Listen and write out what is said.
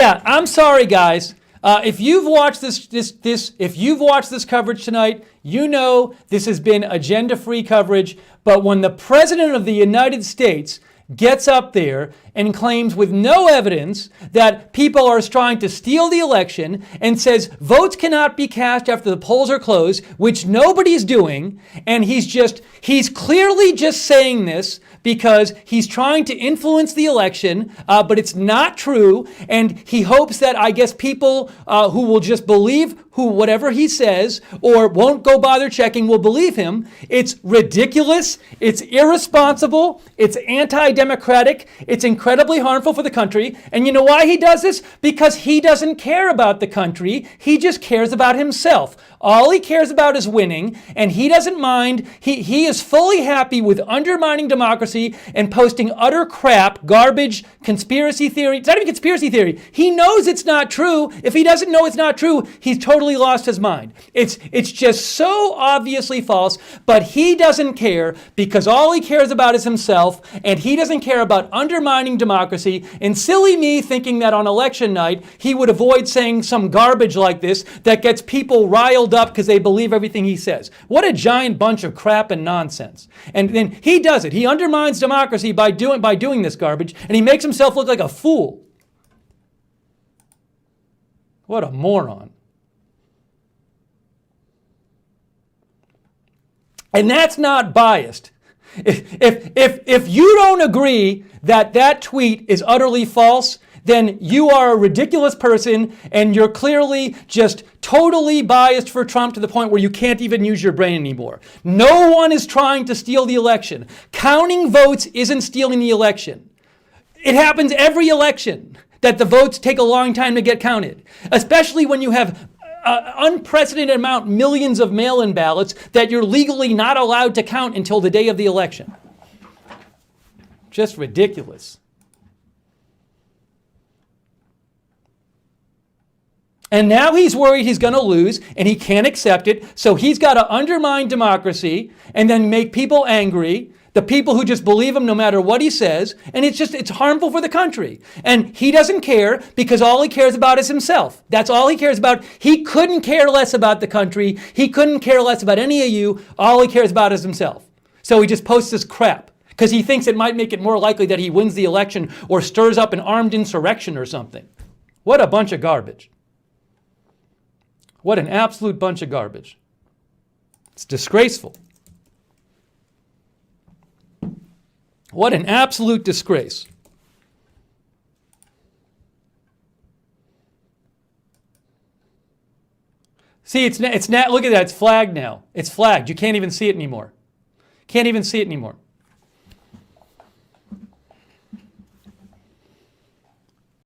Yeah, I'm sorry, guys. If you've watched if you've watched this coverage tonight, you know this has been agenda-free coverage. But when the President of the United States gets up there and claims with no evidence that people are trying to steal the election and says votes cannot be cast after the polls are closed, which nobody's doing, and he's clearly just saying this because he's trying to influence the election, but it's not true, and he hopes that, I guess, people who will just believe whatever he says or won't go bother checking will believe him. It's ridiculous, it's irresponsible, it's anti-democratic, it's incredibly harmful for the country. And you know why he does this? Because he doesn't care about the country, he just cares about himself. All he cares about is winning, and he doesn't mind. He is fully happy with undermining democracy and posting utter crap, garbage, conspiracy theory. It's not even conspiracy theory. He knows it's not true. If he doesn't know it's not true, he's totally lost his mind. It's just so obviously false, but he doesn't care because all he cares about is himself, and he doesn't care about undermining democracy. And silly me thinking that on election night, he would avoid saying some garbage like this that gets people riled up because they believe everything he says. What a giant bunch of crap and nonsense. And then he does it. He undermines democracy by doing this garbage, and he makes himself look like a fool. What a moron. And that's not biased. If you don't agree that that tweet is utterly false, then you are a ridiculous person, and you're clearly just totally biased for Trump to the point where you can't even use your brain anymore. No one is trying to steal the election. Counting votes isn't stealing the election. It happens every election that the votes take a long time to get counted, especially when you have unprecedented amount, millions of mail-in ballots that you're legally not allowed to count until the day of the election. Just ridiculous. And now he's worried he's going to lose, and he can't accept it, so he's got to undermine democracy and then make people angry, the people who just believe him no matter what he says, and it's harmful for the country. And he doesn't care because all he cares about is himself. That's all he cares about. He couldn't care less about the country. He couldn't care less about any of you. All he cares about is himself. So he just posts this crap because he thinks it might make it more likely that he wins the election or stirs up an armed insurrection or something. What a bunch of garbage. What an absolute bunch of garbage. It's disgraceful. What an absolute disgrace. See, it's not, look at that, it's flagged now. It's flagged. You can't even see it anymore. Can't even see it anymore.